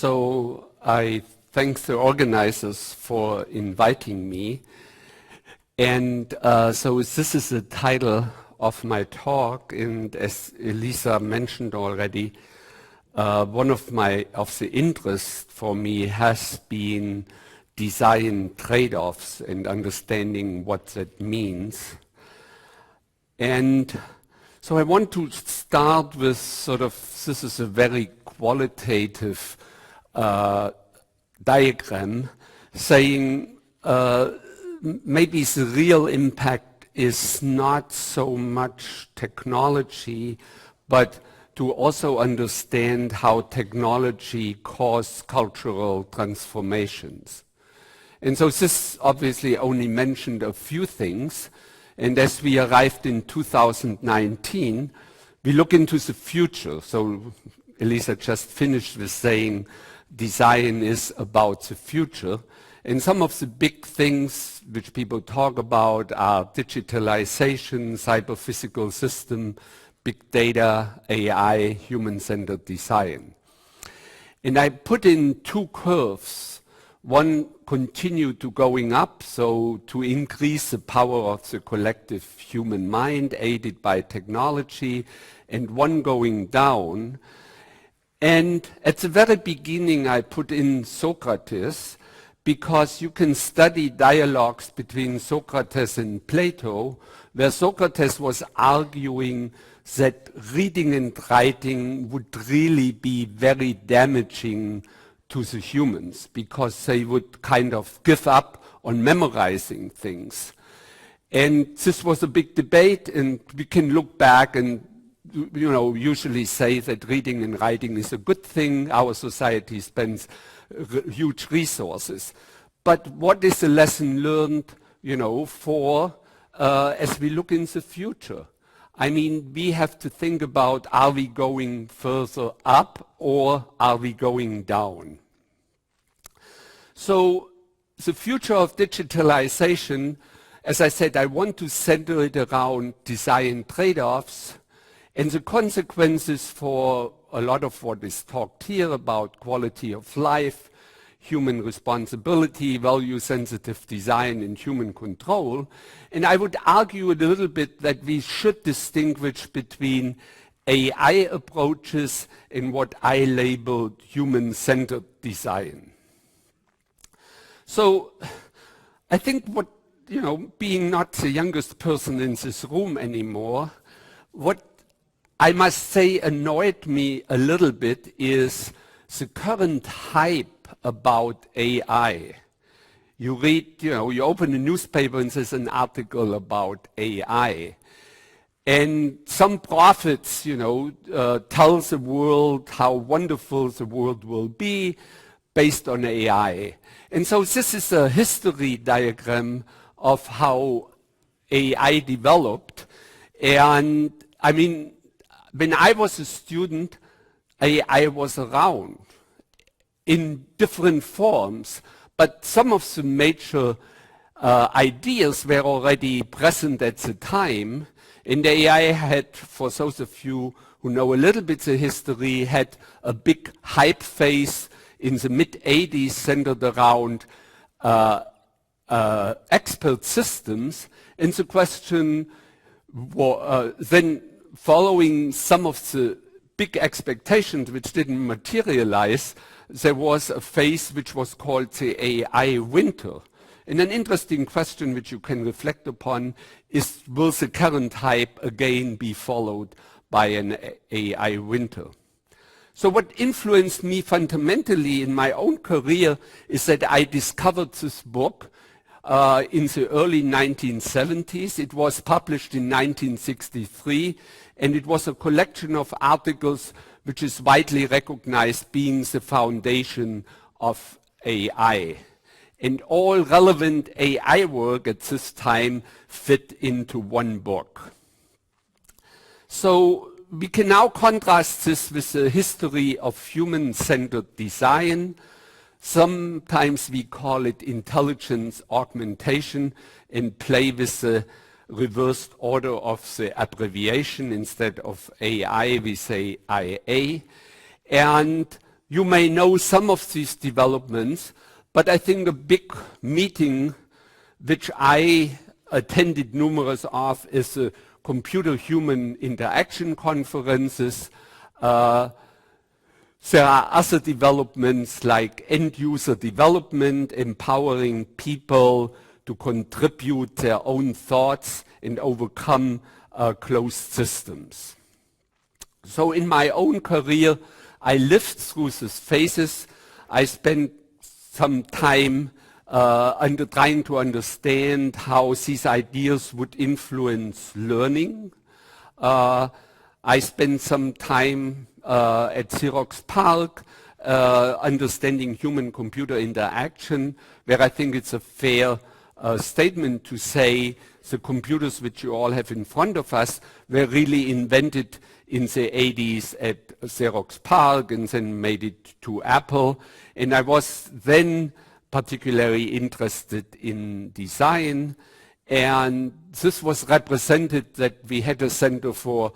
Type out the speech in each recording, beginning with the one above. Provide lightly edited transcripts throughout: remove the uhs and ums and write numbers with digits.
So I thank the organizers for inviting me. And so this is the title of my talk, and as Elisa mentioned already, one of the interests for me has been design trade-offs and understanding what that means. And so I want to start with this is a very qualitative diagram saying maybe the real impact is not so much technology, but to also understand how technology causes cultural transformations. And so this obviously only mentioned a few things. And as we arrived in 2019, we look into the future. So Elisa just finished with saying design is about the future. And some of the big things which people talk about are digitalization, cyber-physical system, big data, AI, human-centered design. And I put in two curves. One continued to going up, so to increase the power of the collective human mind aided by technology, and one going down. And at the very beginning I put in Socrates, because you can study dialogues between Socrates and Plato, where Socrates was arguing that reading and writing would really be very damaging to the humans, because they would kind of give up on memorizing things. And this was a big debate, and we can look back and usually say that reading and writing is a good thing. Our society spends huge resources. But what is the lesson learned, as we look in the future? I mean, we have to think about, are we going further up or are we going down? So the future of digitalization, as I said, I want to center it around design trade-offs and the consequences for a lot of what is talked here about quality of life, human responsibility, value-sensitive design, and human control. And I would argue a little bit that we should distinguish between AI approaches and what I labeled human-centered design. So I think being not the youngest person in this room anymore, what I must say annoyed me a little bit is the current hype about AI. You read, you open a newspaper and there's an article about AI. And some prophets, tell the world how wonderful the world will be based on AI. And so this is a history diagram of how AI developed. And I mean, when I was a student, AI was around in different forms, but some of the major ideas were already present at the time. And AI had, for those of you who know a little bit the history, had a big hype phase in the mid-'80s centered around expert systems. And the question then, following some of the big expectations which didn't materialize, there was a phase which was called the AI winter. And an interesting question which you can reflect upon is, will the current hype again be followed by an AI winter? So what influenced me fundamentally in my own career is that I discovered this book in the early 1970s. It was published in 1963, and it was a collection of articles which is widely recognized being the foundation of AI. And all relevant AI work at this time fit into one book. So we can now contrast this with the history of human-centered design. Sometimes we call it intelligence augmentation and play with the reversed order of the abbreviation. Instead of AI, we say IA. And You may know some of these developments, but I think a big meeting which I attended numerous of is the computer-human interaction conferences. There are other developments like end-user development, empowering people to contribute their own thoughts and overcome closed systems. So in my own career, I lived through these phases. I spent some time trying to understand how these ideas would influence learning. I spent some time at Xerox PARC understanding human-computer interaction, where I think it's a fair statement to say the computers which you all have in front of us were really invented in the 80s at Xerox PARC and then made it to Apple. And I was then particularly interested in design, and this was represented that we had a center for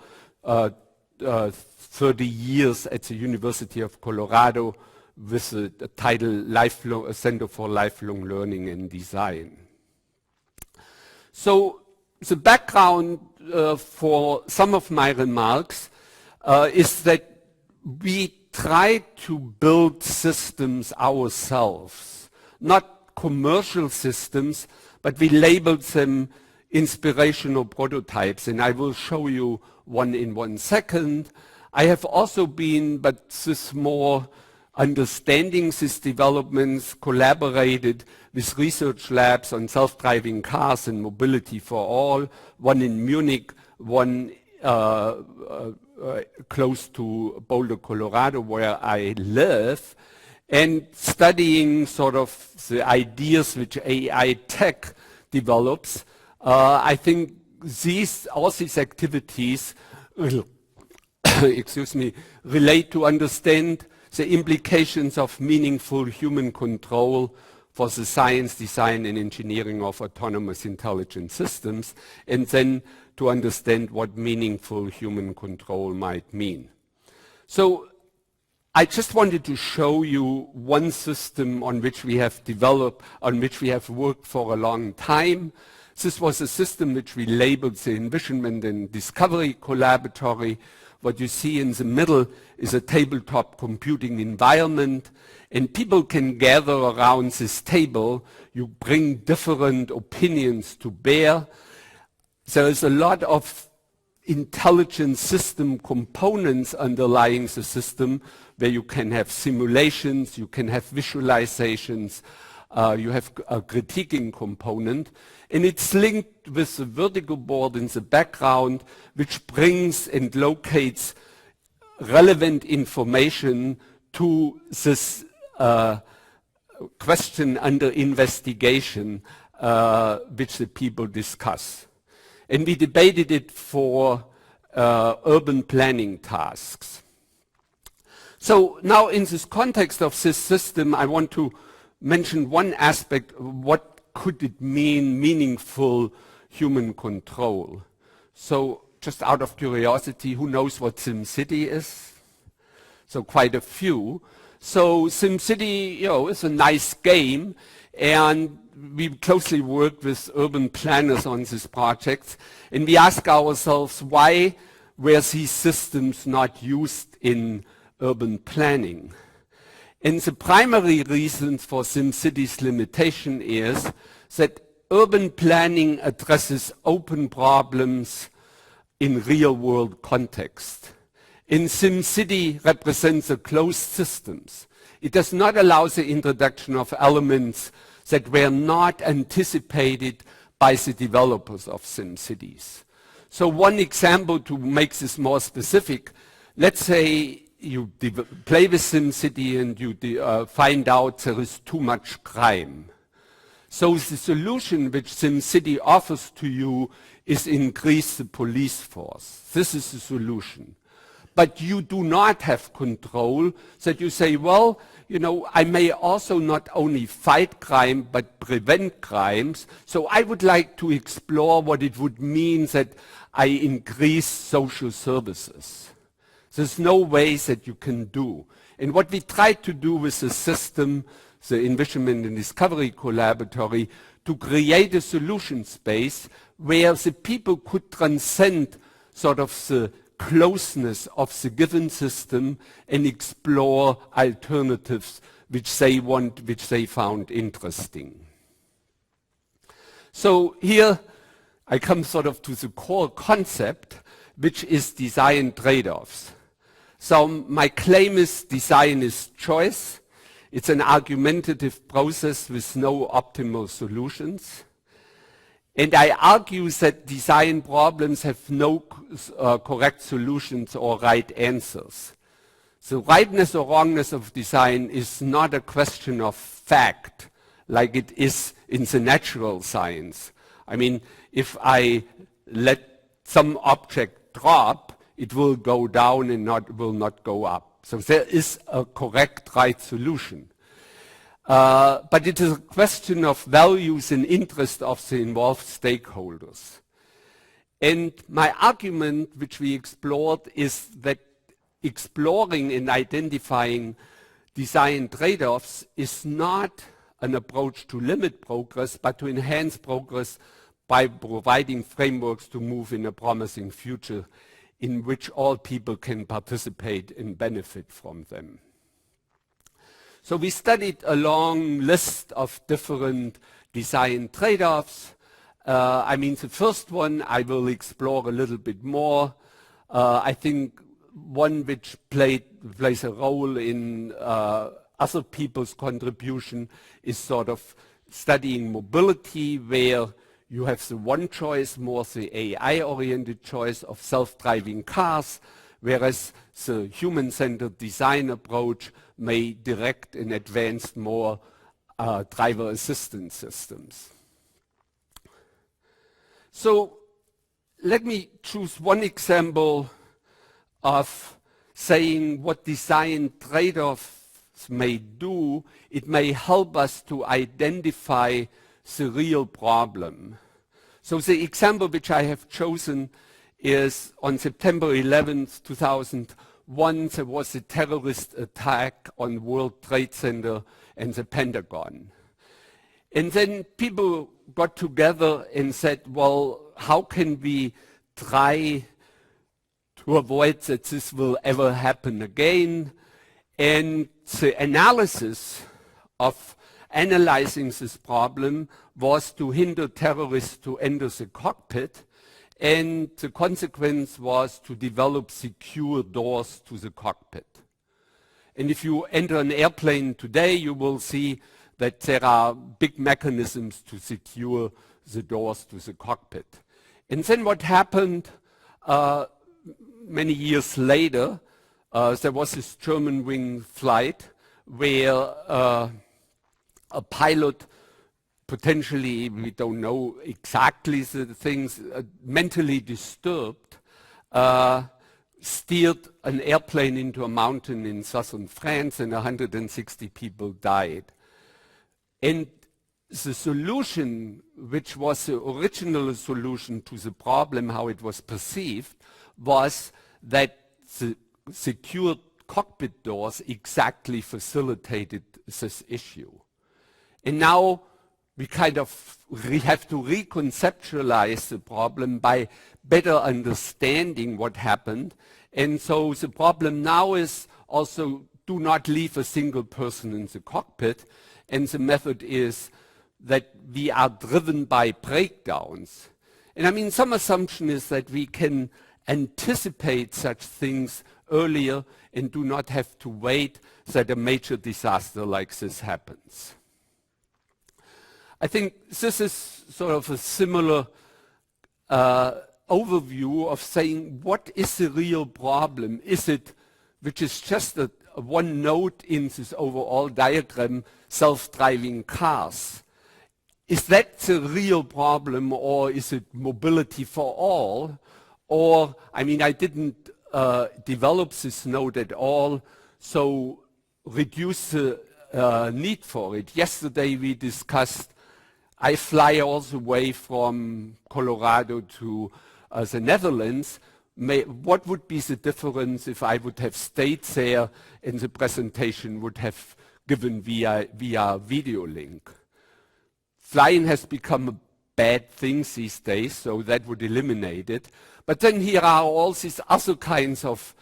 30 years at the University of Colorado with the title Center for Lifelong Learning and Design. So the background for some of my remarks is that we try to build systems ourselves, not commercial systems, but we labeled them inspirational prototypes, and I will show you one in 1 second. I have also been, but this more understanding these developments, collaborated with research labs on self-driving cars and mobility for all, one in Munich, one close to Boulder, Colorado, where I live, and studying sort of the ideas which AiTech develops. I think all these activities excuse me, relate to understand the implications of meaningful human control for the science, design, and engineering of autonomous intelligent systems, and then to understand what meaningful human control might mean. So I just wanted to show you one system on which we have developed, on which we have worked for a long time. This was a system which we labeled the Envisionment and Discovery Collaboratory. What you see in the middle is a tabletop computing environment, and people can gather around this table. You bring different opinions to bear. There is a lot of intelligent system components underlying the system, where you can have simulations, you can have visualizations, you have a critiquing component, and it's linked with the vertical board in the background, which brings and locates relevant information to this question under investigation, which the people discuss. And we debated it for urban planning tasks. So now in this context of this system, I want to mention one aspect. What could it mean, meaningful human control? So just out of curiosity, who knows what Simcity is? So quite a few. So Simcity, is a nice game, and we closely work with urban planners on this project, and we ask ourselves, why were these systems not used in urban planning? And the primary reason for Simcity's limitation is that urban planning addresses open problems in real-world context. And Simcity represents a closed systems. It does not allow the introduction of elements that were not anticipated by the developers of SimCities. So one example to make this more specific, let's say you play with SimCity and you find out there is too much crime. So the solution which SimCity offers to you is increase the police force. This is the solution. But you do not have control, that you say, well, I may also not only fight crime, but prevent crimes. So I would like to explore what it would mean that I increase social services. There's no way that you can do. And what we tried to do with the system, the Envisionment and Discovery Collaboratory, to create a solution space where the people could transcend sort of the closeness of the given system and explore alternatives which they found interesting. So here I come sort of to the core concept, which is design trade-offs. So my claim is design is choice. It's an argumentative process with no optimal solutions. And I argue that design problems have no correct solutions or right answers. The rightness or wrongness of design is not a question of fact, like it is in the natural science. I mean, if I let some object drop, it will go down and will not go up. So there is a correct right solution. But it is a question of values and interest of the involved stakeholders. And my argument, which we explored, is that exploring and identifying design trade-offs is not an approach to limit progress, but to enhance progress by providing frameworks to move in a promising future in which all people can participate and benefit from them. So we studied a long list of different design trade-offs. I mean, the first one I will explore a little bit more. I think one which plays a role in other people's contribution is sort of studying mobility, where you have the one choice, more the AI-oriented choice of self-driving cars, whereas the human-centered design approach may direct and advance more driver assistance systems. So let me choose one example of saying what design trade-offs may do. It may help us to identify the real problem. So the example which I have chosen is on September 11th, 2001, there was a terrorist attack on World Trade Center and the Pentagon. And then people got together and said, well, how can we try to avoid that this will ever happen again? And the analysis of analyzing this problem was to hinder terrorists to enter the cockpit, and the consequence was to develop secure doors to the cockpit. And if you enter an airplane today, you will see that there are big mechanisms to secure the doors to the cockpit. And then what happened many years later, there was this German wing flight where a pilot, potentially, we don't know exactly the things, mentally disturbed, steered an airplane into a mountain in southern France, and 160 people died. And the solution, which was the original solution to the problem, how it was perceived, was that the secured cockpit doors exactly facilitated this issue. And now we kind of have to reconceptualize the problem by better understanding what happened. And so the problem now is also do not leave a single person in the cockpit. And the method is that we are driven by breakdowns. And I mean, some assumption is that we can anticipate such things earlier and do not have to wait that a major disaster like this happens. I think this is sort of a similar overview of saying what is the real problem? Is it, which is just a one node in this overall diagram, self-driving cars? Is that the real problem, or is it mobility for all? Or, I mean, I didn't develop this node at all, so reduce the need for it. Yesterday we discussed, I fly all the way from Colorado to the Netherlands. what would be the difference if I would have stayed there and the presentation would have given via video link? Flying has become a bad thing these days, so that would eliminate it. But then here are all these other kinds of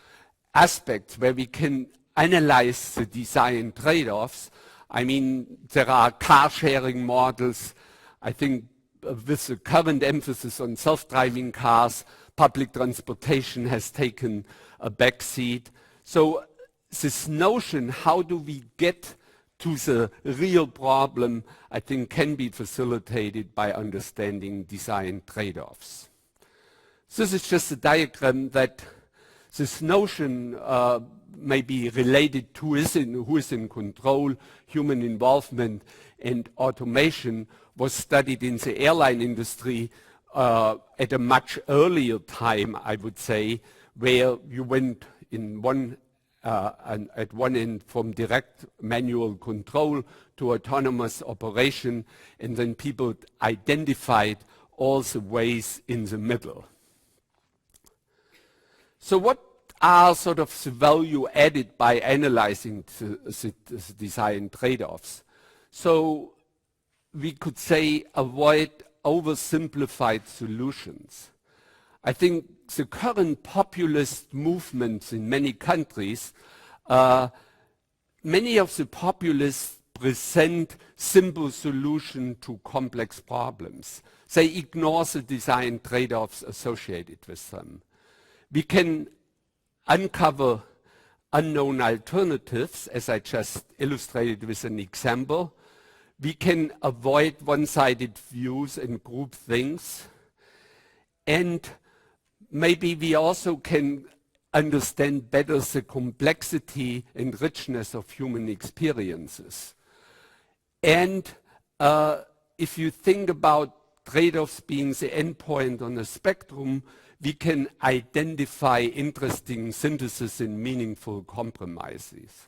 aspects where we can analyze the design trade-offs. I mean, there are car-sharing models. I think with the current emphasis on self-driving cars, public transportation has taken a backseat. So this notion, how do we get to the real problem, I think can be facilitated by understanding design trade-offs. This is just a diagram that this notion may be related to who is in control, human involvement, and automation was studied in the airline industry at a much earlier time, I would say, where you went in at one end from direct manual control to autonomous operation, and then people identified all the ways in the middle. So what are sort of the value added by analyzing the design trade-offs? So we could say avoid oversimplified solutions. I think the current populist movements in many countries, many of the populists present simple solutions to complex problems. They ignore the design trade-offs associated with them. We can uncover unknown alternatives, as I just illustrated with an example. We can avoid one-sided views and group things. And maybe we also can understand better the complexity and richness of human experiences. And if you think about trade-offs being the endpoint on a spectrum, we can identify interesting synthesis and meaningful compromises.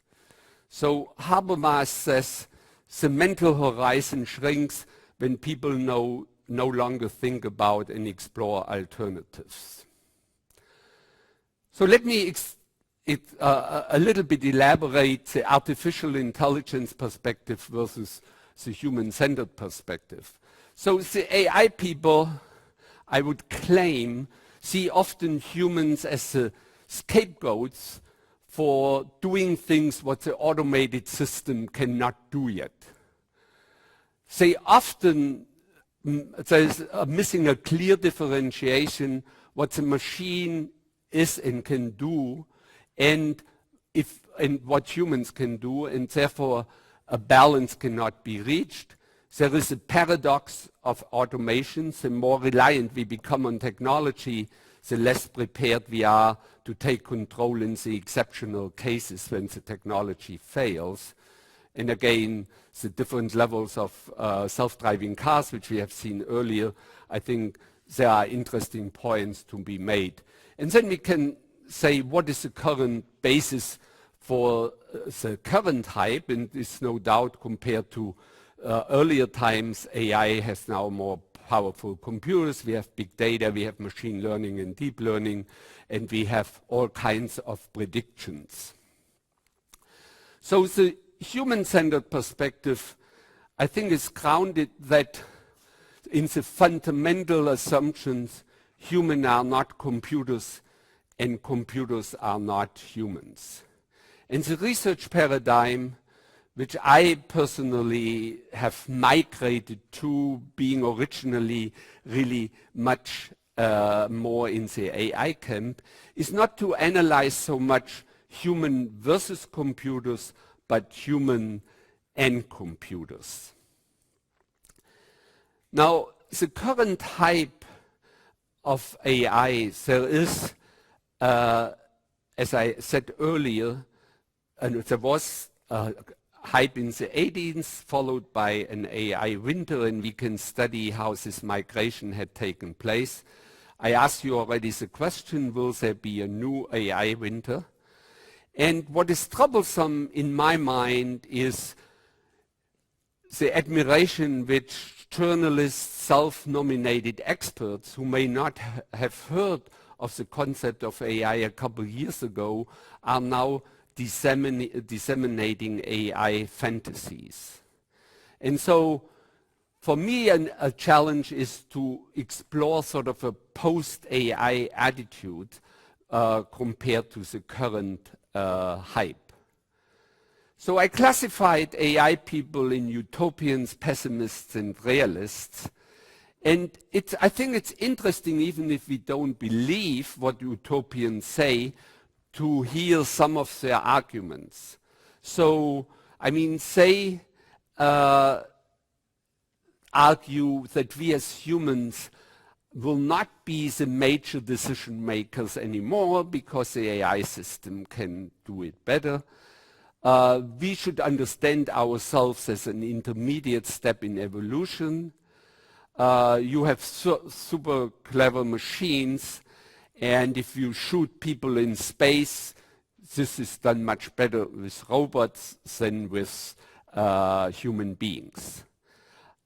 So Habermas says the mental horizon shrinks when people no longer think about and explore alternatives. So let me a little bit elaborate the artificial intelligence perspective versus the human-centered perspective. So the AI people, I would claim, see often humans as the scapegoats for doing things what the automated system cannot do yet. They often, there's missing a clear differentiation what the machine is and can do and what humans can do, and therefore a balance cannot be reached. There is a paradox of automation. The more reliant we become on technology, the less prepared we are to take control in the exceptional cases when the technology fails. And again, the different levels of self-driving cars, which we have seen earlier, I think there are interesting points to be made. And then we can say what is the current basis for the current hype, and it's no doubt compared to earlier times, AI has now more powerful computers, we have big data, we have machine learning and deep learning, and we have all kinds of predictions. So the human-centered perspective, I think, is grounded that in the fundamental assumptions, humans are not computers and computers are not humans. And the research paradigm, which I personally have migrated to, being originally really much more in the AI camp, is not to analyze so much human versus computers, but human and computers. Now, the current hype of AI, there is, as I said earlier, and there was hype in the 80s, followed by an AI winter, and we can study how this migration had taken place. I asked you already the question, will there be a new AI winter? And what is troublesome in my mind is the admiration which journalists, self-nominated experts who may not have heard of the concept of AI a couple years ago are now disseminating AI fantasies. And so for me, a challenge is to explore sort of a post-AI attitude compared to the current hype. So I classified AI people in utopians, pessimists, and realists. And I think it's interesting, even if we don't believe what utopians say, to hear some of their arguments. So, I mean, say, argue that we as humans will not be the major decision makers anymore because the AI system can do it better. We should understand ourselves as an intermediate step in evolution. You have super clever machines, and if you shoot people in space, this is done much better with robots than with human beings.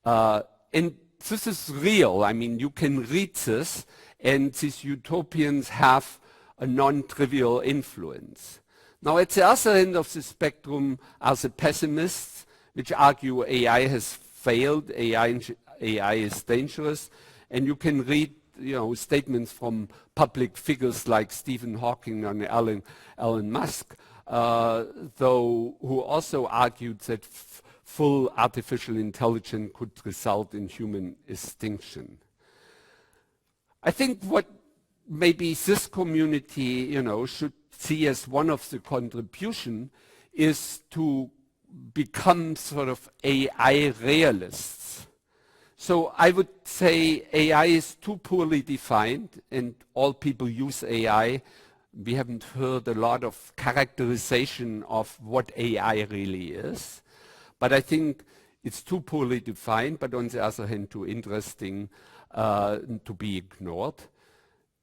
And this is real. I mean, you can read this, and these utopians have a non-trivial influence. Now, at the other end of the spectrum are the pessimists, which argue AI has failed, AI is dangerous, and you can read, statements from public figures like Stephen Hawking and Elon Musk, who also argued that full artificial intelligence could result in human extinction. I think what maybe this community, should see as one of the contribution is to become sort of AI realists. So I would say AI is too poorly defined, and all people use AI. We haven't heard a lot of characterization of what AI really is. But I think it's too poorly defined, but on the other hand, too interesting to be ignored.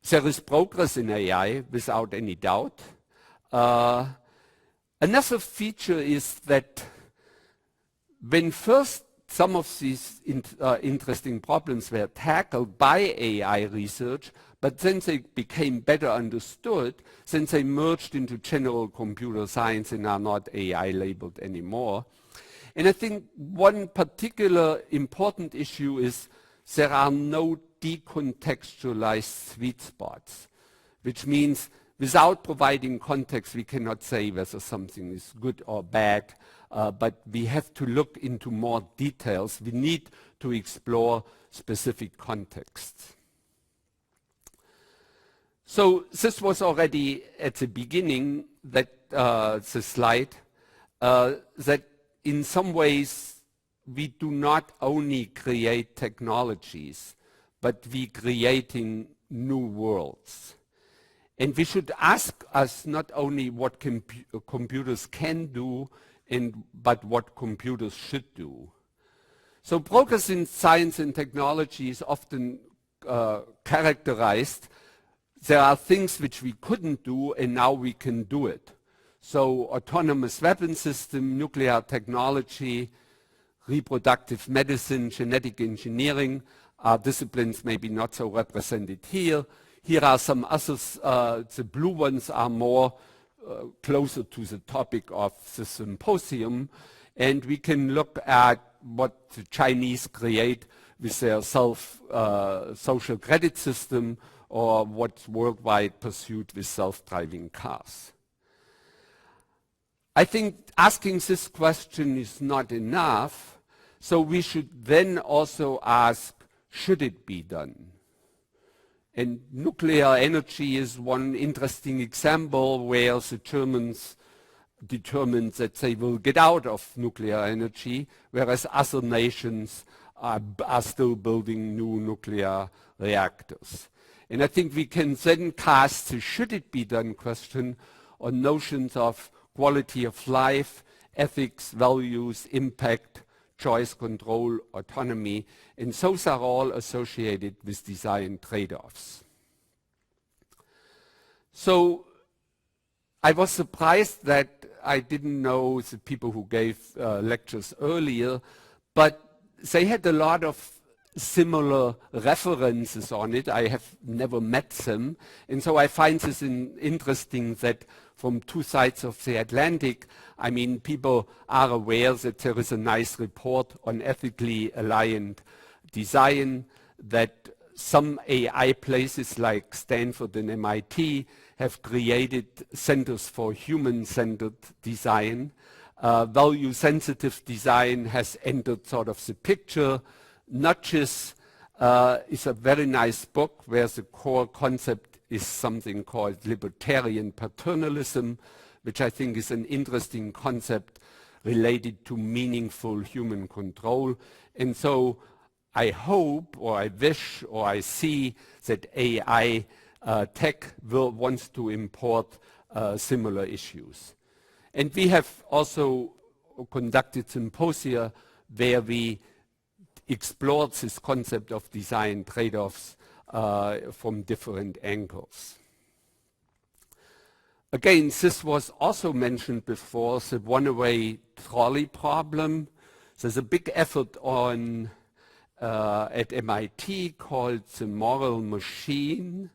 There is progress in AI, without any doubt. Another feature is that when first some of these interesting problems were tackled by AI research, but then they became better understood, then they merged into general computer science and are not AI labeled anymore. And I think one particular important issue is there are no decontextualized sweet spots, which means without providing context, we cannot say whether something is good or bad, but we have to look into more details. We need to explore specific contexts. So this was already at the beginning, that the slide, that in some ways we do not only create technologies, but we creating new worlds. And we should ask us not only what computers can do, but what computers should do. So progress in science and technology is often characterized. There are things which we couldn't do, and now we can do it. So autonomous weapon system, nuclear technology, reproductive medicine, genetic engineering are disciplines maybe not so represented here. Here are some others. The blue ones are more closer to the topic of the symposium, and we can look at what the Chinese create with their social credit system, or what's worldwide pursued with self-driving cars. I think asking this question is not enough, so we should then also ask, should it be done? And nuclear energy is one interesting example where the Germans determined that they will get out of nuclear energy, whereas other nations are still building new nuclear reactors. And I think we can then cast the should it be done question on notions of quality of life, ethics, values, impact, choice, control, autonomy, and those are all associated with design trade-offs. So I was surprised that I didn't know the people who gave lectures earlier, but they had a lot of similar references on it. I have never met them. And so I find this interesting that from two sides of the Atlantic, I mean, people are aware that there is a nice report on ethically aligned design, that some AI places like Stanford and MIT have created centers for human-centered design. Value-sensitive design has entered sort of the picture. Nudges is a very nice book where the core concept is something called libertarian paternalism, which I think is an interesting concept related to meaningful human control. And so I hope, or I wish, or I see that AI tech wants to import similar issues. And we have also conducted symposia where we explored this concept of design trade-offs from different angles. Again, this was also mentioned before, the one-way trolley problem. There's a big effort on at MIT called the moral machine.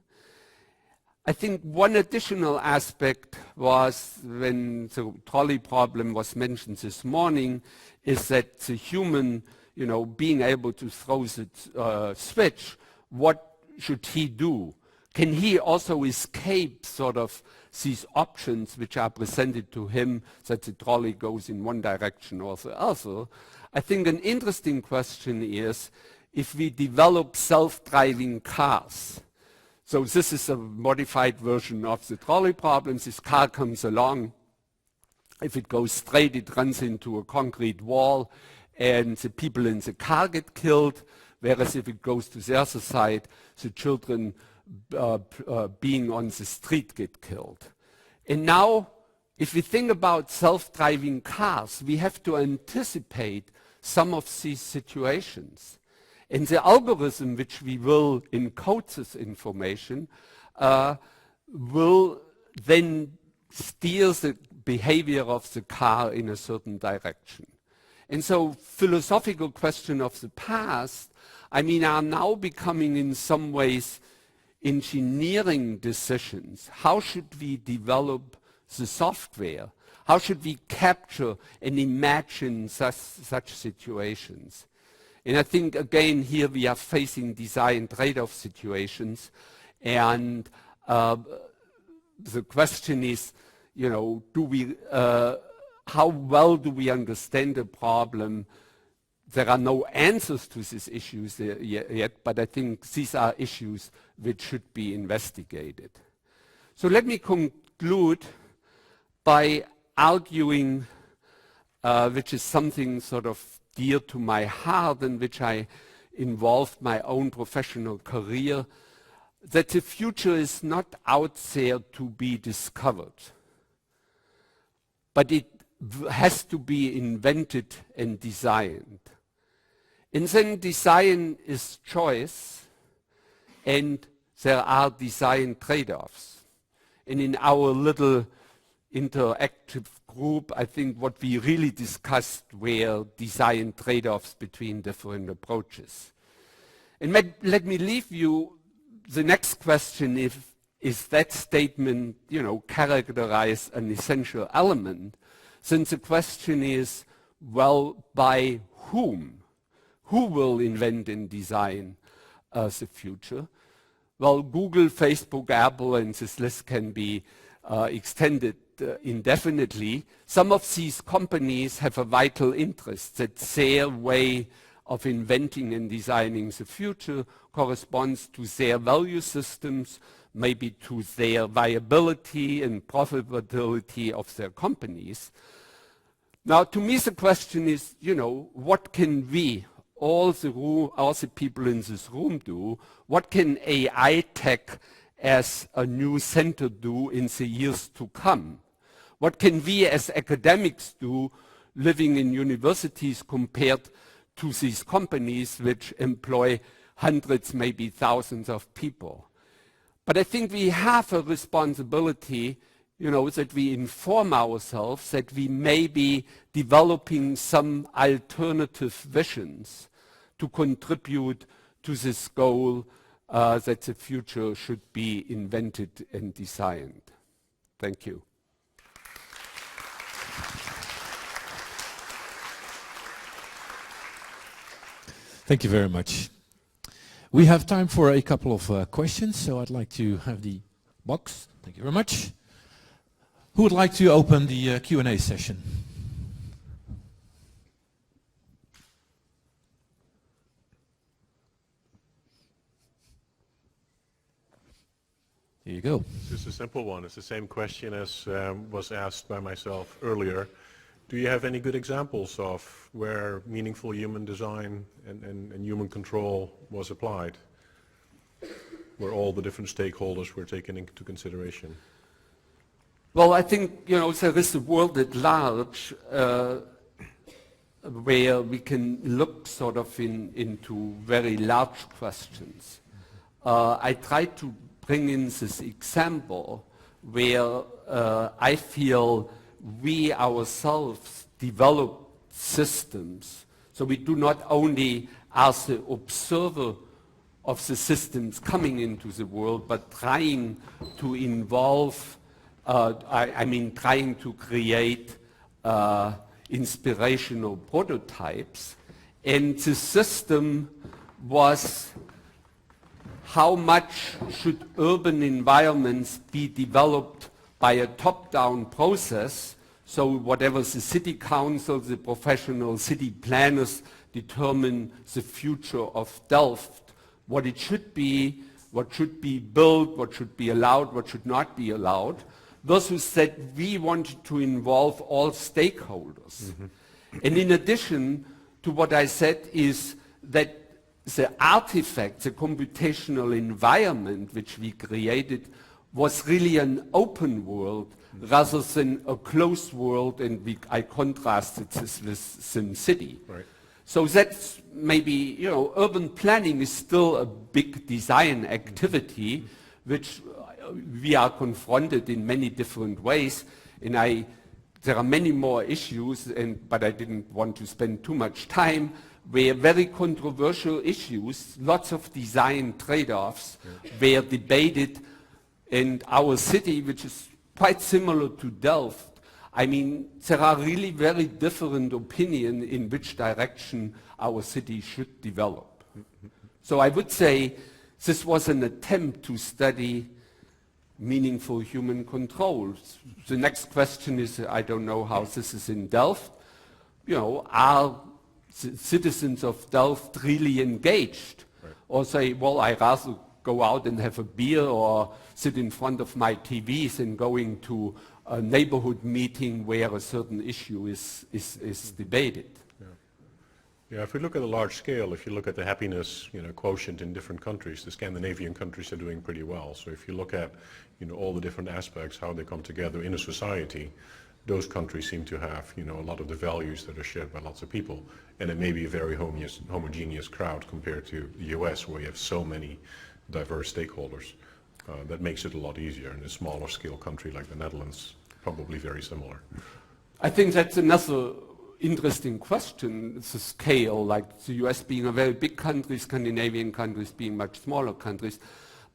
I think one additional aspect was, when the trolley problem was mentioned this morning, is that the human, being able to throw the switch, what should he do? Can he also escape sort of these options which are presented to him, that the trolley goes in one direction or the other? I think an interesting question is, if we develop self-driving cars, so this is a modified version of the trolley problem. This car comes along. If it goes straight, it runs into a concrete wall, and the people in the car get killed, whereas if it goes to the other side, the children being on the street get killed. And now, if we think about self-driving cars, we have to anticipate some of these situations. And the algorithm which we will encode this information will then steer the behavior of the car in a certain direction. And so philosophical questions of the past, are now becoming in some ways engineering decisions. How should we develop the software? How should we capture and imagine such situations? And I think, again, here we are facing design trade-off situations. And the question is, how well do we understand the problem? There are no answers to these issues yet, but I think these are issues which should be investigated. So let me conclude by arguing, which is something sort of dear to my heart and which I involved my own professional career, that the future is not out there to be discovered, but it has to be invented and designed. And then design is choice, and there are design trade-offs. And in our little interactive group, I think what we really discussed were design trade-offs between different approaches. And let me leave you the next question: is that statement, characterize an essential element? Since the question is, well, by whom? Who will invent and design the future? Well, Google, Facebook, Apple, and this list can be extended indefinitely. Some of these companies have a vital interest that their way of inventing and designing the future corresponds to their value systems, maybe to their viability and profitability of their companies. Now, to me, the question is, what can we, all the people in this room do? What can AI tech as a new center do in the years to come? What can we as academics do living in universities compared to these companies which employ hundreds, maybe thousands of people? But I think we have a responsibility, that we inform ourselves that we may be developing some alternative visions to contribute to this goal that the future should be invented and designed. Thank you. Thank you very much. We have time for a couple of questions, so I'd like to have the box. Thank you very much. Who would like to open the Q&A session? Here you go. This is a simple one. It's the same question as was asked by myself earlier. Do you have any good examples of where meaningful human design and human control was applied, where all the different stakeholders were taken into consideration? Well, I think, there is a world at large where we can look sort of into very large questions. I tried to bring in this example where I feel we ourselves develop systems. So we do not only as the observer of the systems coming into the world, but trying to involve, trying to create inspirational prototypes. And the system was how much should urban environments be developed by a top-down process, so whatever the city council, the professional city planners determine the future of Delft, what it should be, what should be built, what should be allowed, what should not be allowed, versus that we wanted to involve all stakeholders. Mm-hmm. And in addition to what I said is that the artifact, the computational environment which we created was really an open world rather than a closed world, and I contrasted this with Simcity. Right. So that's maybe, urban planning is still a big design activity which we are confronted in many different ways, and there are many more issues, but I didn't want to spend too much time, where very controversial issues, lots of design trade-offs were debated. And our city, which is quite similar to Delft, there are really very different opinions in which direction our city should develop. So I would say this was an attempt to study meaningful human control. The next question is, I don't know how this is in Delft. Are citizens of Delft really engaged? Right. Or say, well, I rather go out and have a beer or sit in front of my TVs than going to a neighborhood meeting where a certain issue is debated. Yeah, if we look at a large scale, if you look at the happiness quotient in different countries, the Scandinavian countries are doing pretty well. So if you look at all the different aspects, how they come together in a society, those countries seem to have a lot of the values that are shared by lots of people. And it may be a very homogeneous crowd compared to the US, where you have so many diverse stakeholders. That makes it a lot easier. In a smaller scale country like the Netherlands, probably very similar. I think that's another interesting question. It's a scale, like the US being a very big country, Scandinavian countries being much smaller countries.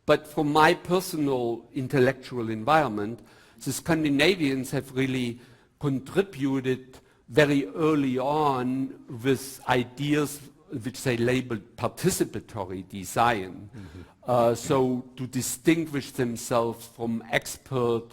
But from my personal intellectual environment, the Scandinavians have really contributed very early on with ideas which they labeled participatory design. Mm-hmm. So to distinguish themselves from expert,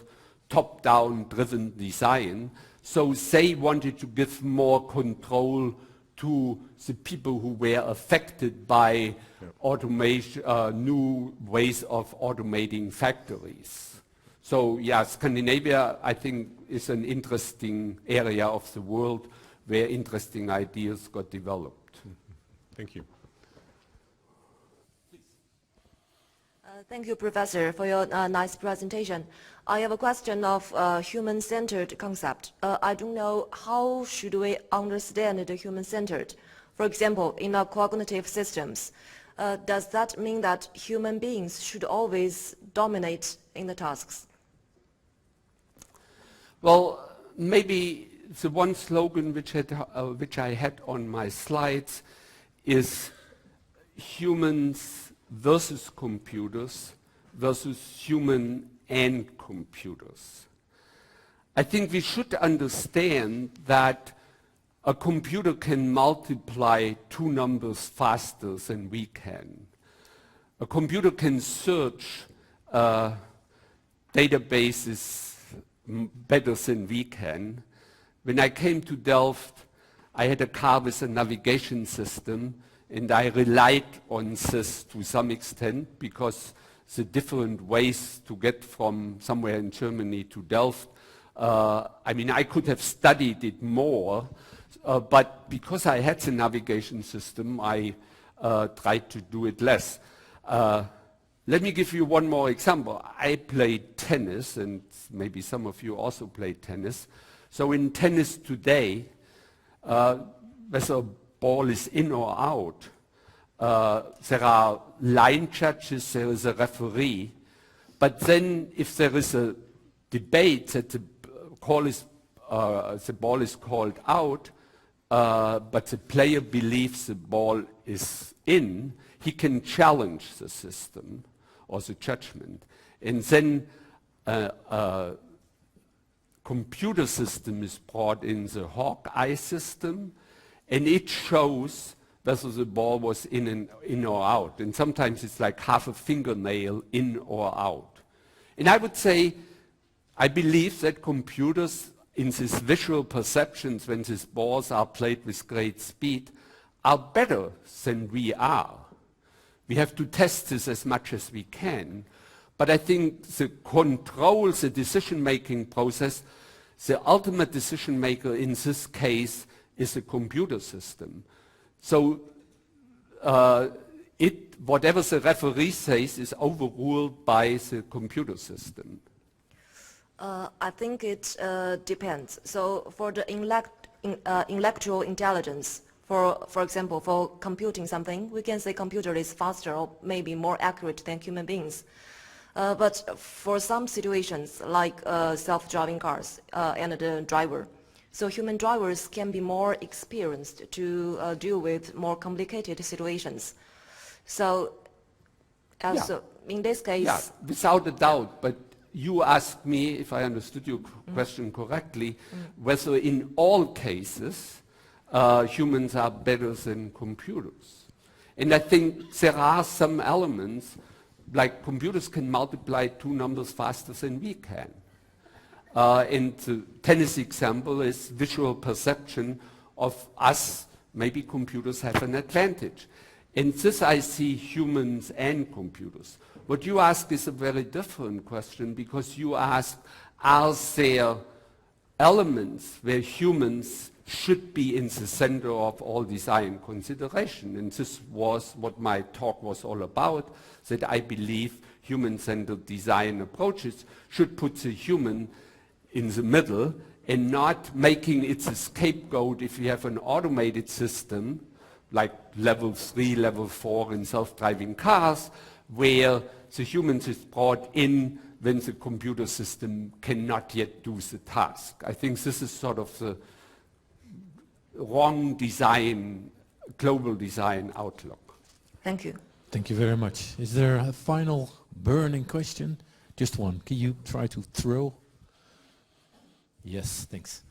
top-down driven design. So they wanted to give more control to the people who were affected by automation, new ways of automating factories. So yeah, Scandinavia, I think, is an interesting area of the world where interesting ideas got developed. Mm-hmm. Thank you. Thank you, Professor, for your nice presentation. I have a question of human-centered concept. I don't know how should we understand the human-centered. For example, in our cognitive systems, does that mean that human beings should always dominate in the tasks? Well, maybe the one slogan which I had on my slides is humans versus computers versus human and computers. I think we should understand that a computer can multiply two numbers faster than we can. A computer can search databases better than we can. When I came to Delft, I had a car with a navigation system, and I relied on this to some extent because the different ways to get from somewhere in Germany to Delft, I mean, I could have studied it more, but because I had the navigation system, I tried to do it less. Let me give you one more example. I played tennis, and maybe some of you also played tennis. So in tennis today, whether a ball is in or out, there are line judges, there is a referee, but then if there is a debate that the ball is called out, but the player believes the ball is in, he can challenge the system or the judgment. And then a computer system is brought in, the Hawkeye system, and it shows whether the ball was in or out. And sometimes it's like half a fingernail in or out. And I would say, I believe that computers in these visual perceptions, when these balls are played with great speed, are better than we are. We have to test this as much as we can. But I think the control, the decision-making process, the ultimate decision maker in this case is a computer system. So whatever the referee says is overruled by the computer system. I think it depends. So for the intellectual intelligence, for example, for computing something, we can say computer is faster or maybe more accurate than human beings. But for some situations, like self-driving cars and the driver, so human drivers can be more experienced to deal with more complicated situations. So in this case... Yeah, without a doubt, but you asked me, if I understood your question correctly, whether in all cases humans are better than computers. And I think there are some elements, like computers can multiply two numbers faster than we can. And the tennis example is visual perception of us. Maybe computers have an advantage. And this I see humans and computers. What you ask is a very different question, because you ask, are there elements where humans should be in the center of all design consideration? And this was what my talk was all about, that I believe human-centered design approaches should put the human in the middle and not making it a scapegoat if you have an automated system like level 3, level 4 in self-driving cars, where the humans is brought in when the computer system cannot yet do the task. I think this is sort of the wrong design, global design outlook. Thank you. Thank you very much. Is there a final burning question? Just one. Can you try to throw? Yes, thanks.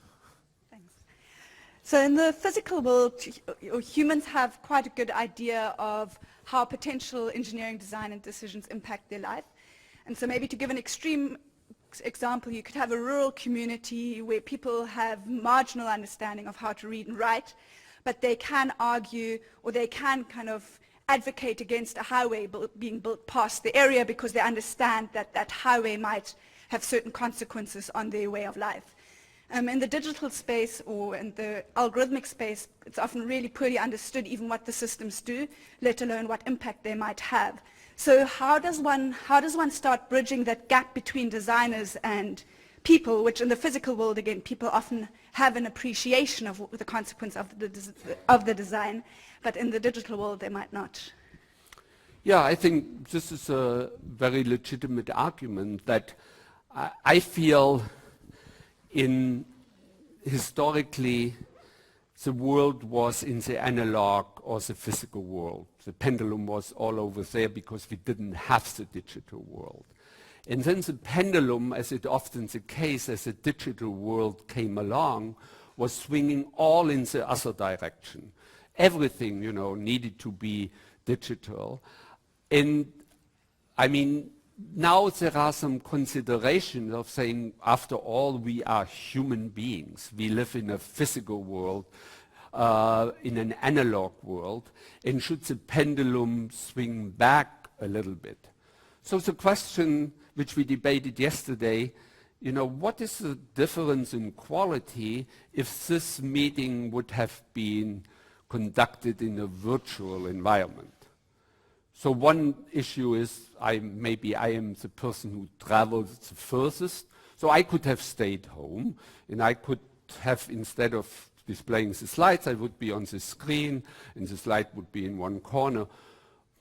Thanks. So in the physical world, humans have quite a good idea of how potential engineering design and decisions impact their life. And so maybe to give an extreme example, you could have a rural community where people have marginal understanding of how to read and write, but they can argue or they can kind of advocate against a highway being built past the area because they understand that that highway might have certain consequences on their way of life. In the digital space or in the algorithmic space, it's often really poorly understood even what the systems do, let alone what impact they might have. So how does one start bridging that gap between designers and people, which in the physical world, again, people often have an appreciation of the consequence of the design, but in the digital world they might not? Yeah, I think this is a very legitimate argument that I feel historically the world was in the analog or the physical world. The pendulum was all over there because we didn't have the digital world. And then the pendulum, as it often the case, as the digital world came along, was swinging all in the other direction. Everything, you know, needed to be digital. And I mean, now there are some considerations of saying, after all, we are human beings. We live in a physical world, in an analog world, and should the pendulum swing back a little bit? So the question which we debated yesterday, you know, what is the difference in quality if this meeting would have been conducted in a virtual environment? So one issue is maybe I am the person who travels the furthest, so I could have stayed home, and I could have, instead of displaying the slides, I would be on the screen, and the slide would be in one corner.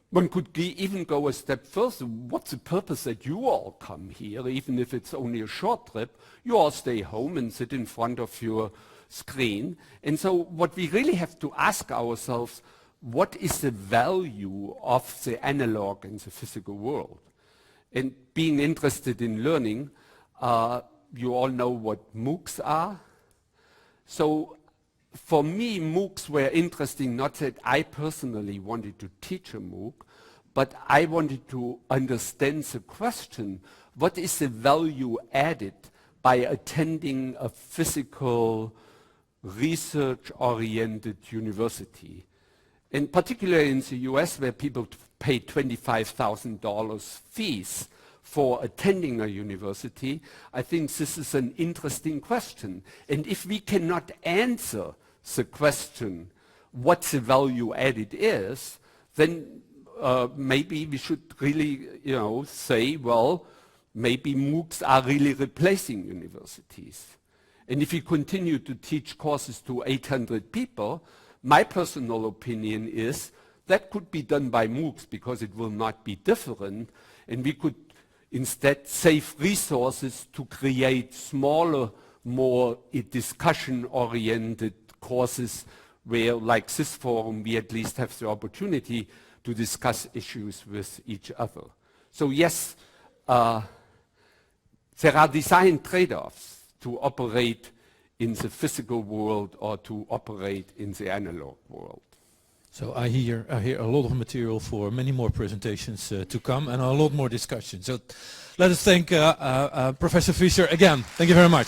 One could even go a step further. What's the purpose that you all come here, even if it's only a short trip? You all stay home and sit in front of your screen. And so what we really have to ask ourselves, what is the value of the analog and the physical world? And being interested in learning, you all know what MOOCs are. So for me, MOOCs were interesting, not that I personally wanted to teach a MOOC, but I wanted to understand the question, what is the value added by attending a physical, research-oriented university? And particularly in the US, where people pay $25,000 fees for attending a university, I think this is an interesting question. And if we cannot answer the question, what the value added is, then maybe we should really, you know, say, well, maybe MOOCs are really replacing universities. And if we continue to teach courses to 800 people, my personal opinion is that could be done by MOOCs because it will not be different, and we could instead save resources to create smaller, more discussion-oriented courses where, like this forum, we at least have the opportunity to discuss issues with each other. So yes, there are design trade-offs to operate in the physical world or to operate in the analog world. So I hear a lot of material for many more presentations to come and a lot more discussion. So let us thank Professor Fischer again. Thank you very much.